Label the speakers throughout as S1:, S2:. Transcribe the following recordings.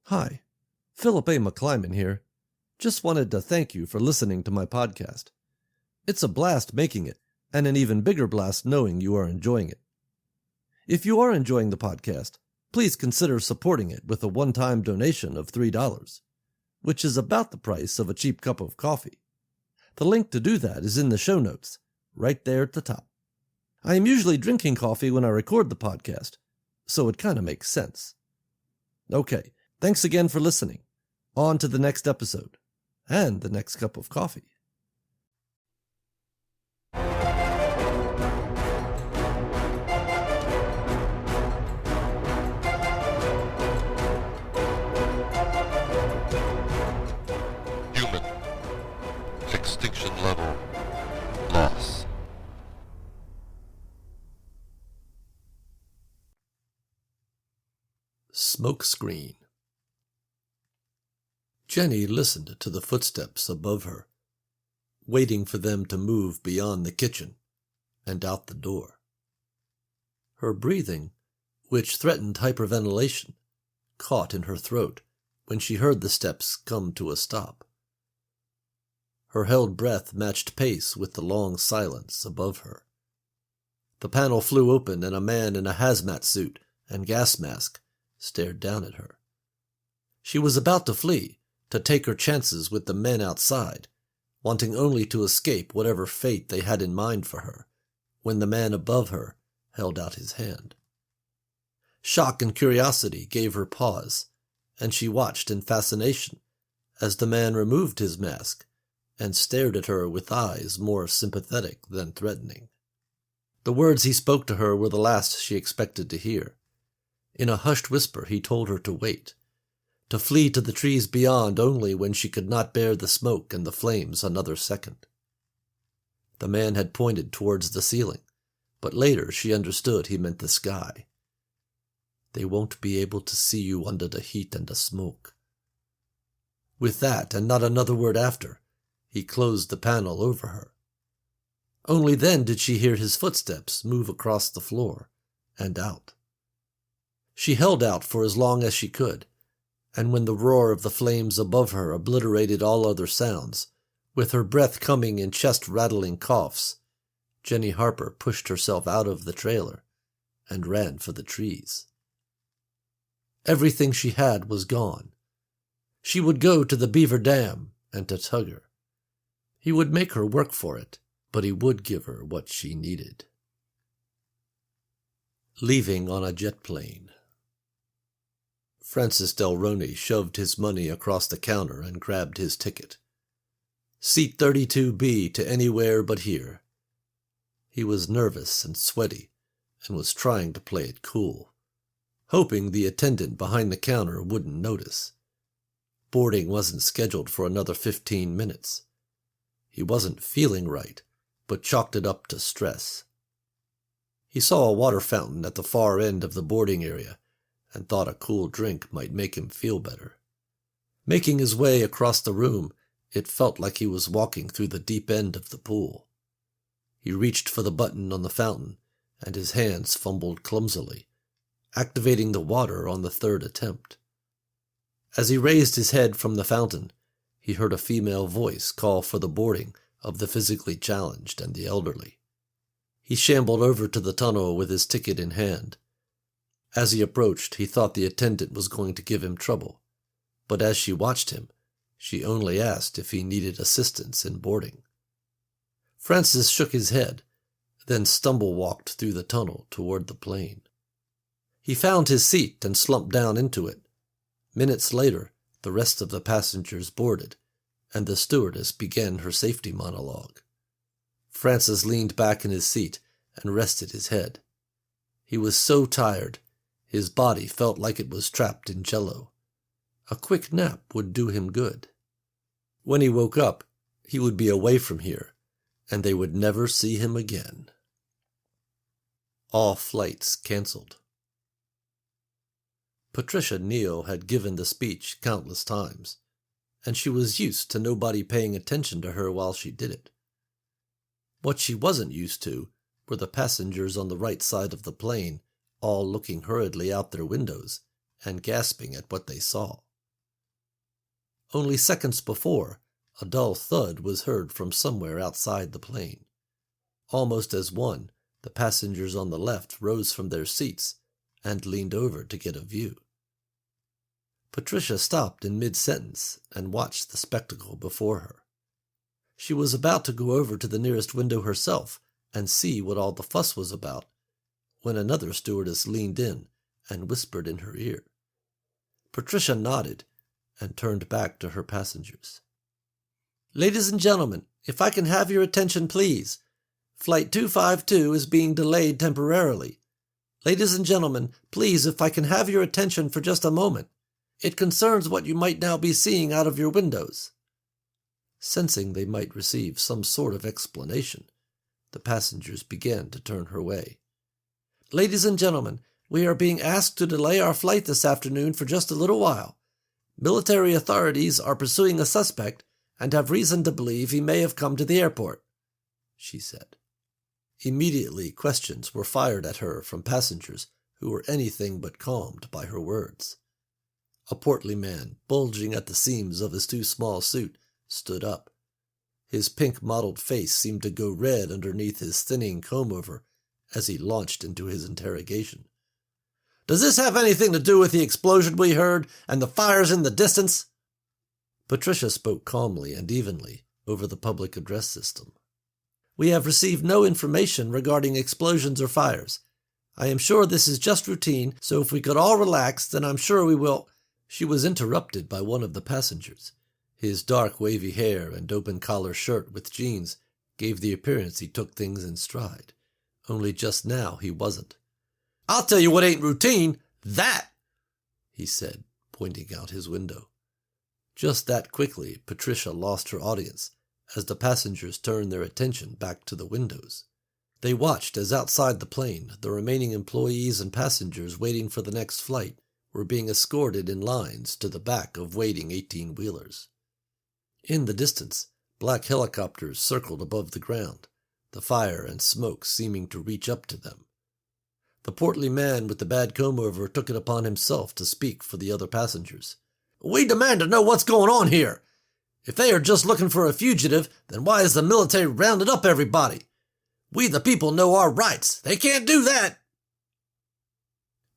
S1: Hi, Philip A. McClyman here. Just wanted to thank you for listening to my podcast. It's a blast making it, and an even bigger blast knowing you are enjoying it. If you are enjoying the podcast, please consider supporting it with a one-time donation of $3, which is about the price of a cheap cup of coffee. The link to do that is in the show notes, right there at the top. I am usually drinking coffee when I record the podcast, so it kind of makes sense. Okay, thanks again for listening. On to the next episode, and the next cup of coffee.
S2: Human. Extinction level. Loss.
S1: Smokescreen. Jenny listened to the footsteps above her, waiting for them to move beyond the kitchen and out the door. Her breathing, which threatened hyperventilation, caught in her throat when she heard the steps come to a stop. Her held breath matched pace with the long silence above her. The panel flew open and a man in a hazmat suit and gas mask stared down at her. She was about to flee, to take her chances with the men outside, wanting only to escape whatever fate they had in mind for her, when the man above her held out his hand. Shock and curiosity gave her pause, and she watched in fascination as the man removed his mask and stared at her with eyes more sympathetic than threatening. The words he spoke to her were the last she expected to hear. In a hushed whisper he told her to wait, to flee to the trees beyond only when she could not bear the smoke and the flames another second. The man had pointed towards the ceiling, but later she understood he meant the sky. They won't be able to see you under the heat and the smoke. With that, and not another word after, he closed the panel over her. Only then did she hear his footsteps move across the floor and out. She held out for as long as she could, and when the roar of the flames above her obliterated all other sounds, with her breath coming in chest-rattling coughs, Jenny Harper pushed herself out of the trailer and ran for the trees. Everything she had was gone. She would go to the Beaver Dam and to Tugger. He would make her work for it, but he would give her what she needed. Leaving on a jet plane. Francis Delroney shoved his money across the counter and grabbed his ticket. Seat 32B to anywhere but here. He was nervous and sweaty and was trying to play it cool, hoping the attendant behind the counter wouldn't notice. Boarding wasn't scheduled for another 15 minutes. He wasn't feeling right, but chalked it up to stress. He saw a water fountain at the far end of the boarding area and thought a cool drink might make him feel better. Making his way across the room, it felt like he was walking through the deep end of the pool. He reached for the button on the fountain, and his hands fumbled clumsily, activating the water on the third attempt. As he raised his head from the fountain, he heard a female voice call for the boarding of the physically challenged and the elderly. He shambled over to the tunnel with his ticket in hand. As he approached, he thought the attendant was going to give him trouble, but as she watched him, she only asked if he needed assistance in boarding. Francis shook his head, then stumble-walked through the tunnel toward the plane. He found his seat and slumped down into it. Minutes later, the rest of the passengers boarded, and the stewardess began her safety monologue. Francis leaned back in his seat and rested his head. He was so tired, his body felt like it was trapped in jello. A quick nap would do him good. When he woke up, he would be away from here, and they would never see him again. All flights canceled. Patricia Neal had given the speech countless times, and she was used to nobody paying attention to her while she did it. What she wasn't used to were the passengers on the right side of the plane, all looking hurriedly out their windows and gasping at what they saw. Only seconds before, a dull thud was heard from somewhere outside the plane. Almost as one, the passengers on the left rose from their seats and leaned over to get a view. Patricia stopped in mid-sentence and watched the spectacle before her. She was about to go over to the nearest window herself and see what all the fuss was about, when another stewardess leaned in and whispered in her ear. Patricia nodded and turned back to her passengers. "Ladies and gentlemen, if I can have your attention, please. Flight 252 is being delayed temporarily. Ladies and gentlemen, please, if I can have your attention for just a moment. It concerns what you might now be seeing out of your windows." Sensing they might receive some sort of explanation, the passengers began to turn her way. "Ladies and gentlemen, we are being asked to delay our flight this afternoon for just a little while. Military authorities are pursuing a suspect and have reason to believe he may have come to the airport," she said. Immediately, questions were fired at her from passengers who were anything but calmed by her words. A portly man, bulging at the seams of his too small suit, stood up. His pink-mottled face seemed to go red underneath his thinning comb-over as he launched into his interrogation. "Does this have anything to do with the explosion we heard and the fires in the distance?" Patricia spoke calmly and evenly over the public address system. "We have received no information regarding explosions or fires. I am sure this is just routine, so if we could all relax, then I'm sure we will—" She was interrupted by one of the passengers. His dark wavy hair and open-collar shirt with jeans gave the appearance he took things in stride. Only just now he wasn't. "I'll tell you what ain't routine, that!" he said, pointing out his window. Just that quickly, Patricia lost her audience as the passengers turned their attention back to the windows. They watched as outside the plane, the remaining employees and passengers waiting for the next flight were being escorted in lines to the back of waiting 18-wheelers. In the distance, black helicopters circled above the ground, the fire and smoke seeming to reach up to them. The portly man with the bad comb-over took it upon himself to speak for the other passengers. "We demand to know what's going on here. If they are just looking for a fugitive, then why has the military rounded up everybody? We the people know our rights. They can't do that."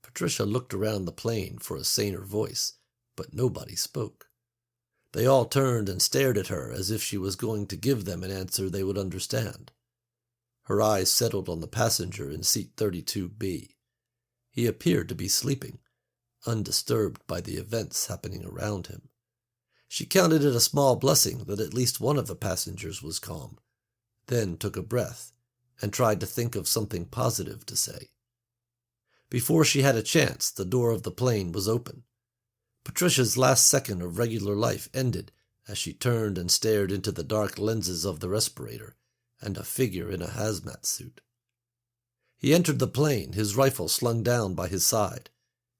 S1: Patricia looked around the plane for a saner voice, but nobody spoke. They all turned and stared at her as if she was going to give them an answer they would understand. Her eyes settled on the passenger in seat 32B. He appeared to be sleeping, undisturbed by the events happening around him. She counted it a small blessing that at least one of the passengers was calm, then took a breath and tried to think of something positive to say. Before she had a chance, the door of the plane was open. Patricia's last second of regular life ended as she turned and stared into the dark lenses of the respirator and a figure in a hazmat suit. He entered the plane, his rifle slung down by his side.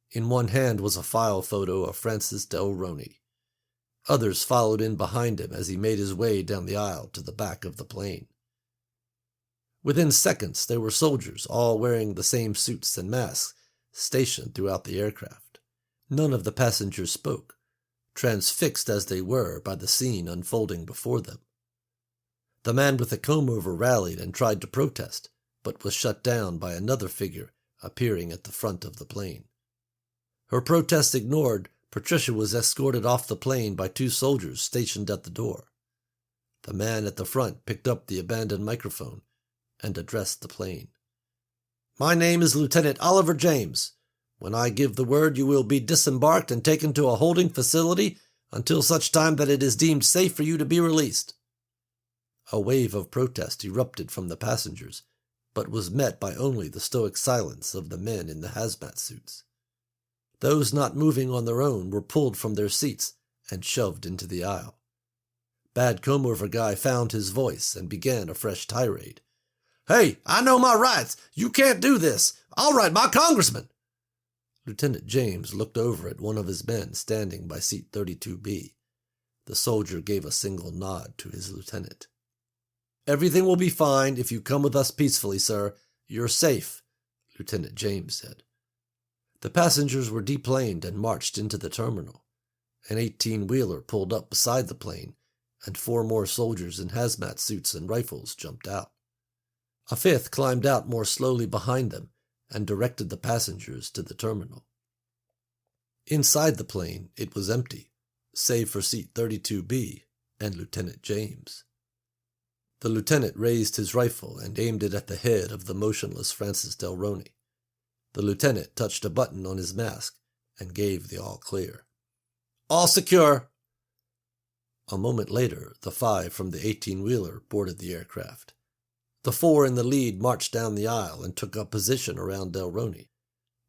S1: In one hand was a file photo of Francis Del Roney. Others followed in behind him as he made his way down the aisle to the back of the plane. Within seconds, there were soldiers, all wearing the same suits and masks, stationed throughout the aircraft. None of the passengers spoke, transfixed as they were by the scene unfolding before them. The man with the comb-over rallied and tried to protest, but was shut down by another figure appearing at the front of the plane. Her protest ignored, Patricia was escorted off the plane by two soldiers stationed at the door. The man at the front picked up the abandoned microphone and addressed the plane. "My name is Lieutenant Oliver James. When I give the word, you will be disembarked and taken to a holding facility until such time that it is deemed safe for you to be released." A wave of protest erupted from the passengers, but was met by only the stoic silence of the men in the hazmat suits. Those not moving on their own were pulled from their seats and shoved into the aisle. Bad comb-over guy found his voice and began a fresh tirade. "Hey, I know my rights. You can't do this. I'll write my congressman." Lieutenant James looked over at one of his men standing by seat 32B. The soldier gave a single nod to his lieutenant. "Everything will be fine if you come with us peacefully, sir. You're safe," Lieutenant James said. The passengers were deplaned and marched into the terminal, an 18-wheeler pulled up beside the plane, and 4 more soldiers in hazmat suits and rifles jumped out. A 5th climbed out more slowly behind them and directed the passengers to the terminal. Inside the plane, it was empty, save for seat 32B and Lieutenant James. The lieutenant raised his rifle and aimed it at the head of the motionless Francis Delroney. The lieutenant touched a button on his mask and gave the all-clear. "All secure." A moment later, the 5 from the 18-wheeler boarded the aircraft. The 4 in the lead marched down the aisle and took up position around Delroney.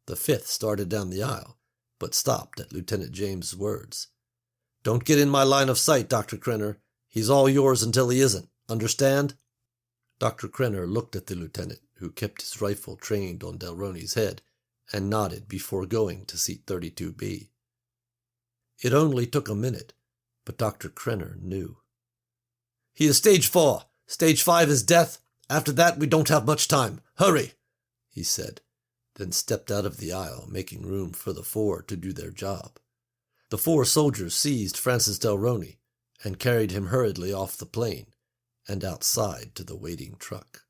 S1: The 5th started down the aisle, but stopped at Lieutenant James's words. "Don't get in my line of sight, Dr. Krenner. He's all yours until he isn't. Understand?" Dr. Krenner looked at the lieutenant, who kept his rifle trained on Delroney's head, and nodded before going to seat 32B. It only took a minute, but Dr. Krenner knew. "He is stage 4. Stage 5 is death. After that, we don't have much time. Hurry," he said, then stepped out of the aisle, making room for the 4 to do their job. The 4 soldiers seized Francis Delroney and carried him hurriedly off the plane and outside to the waiting truck.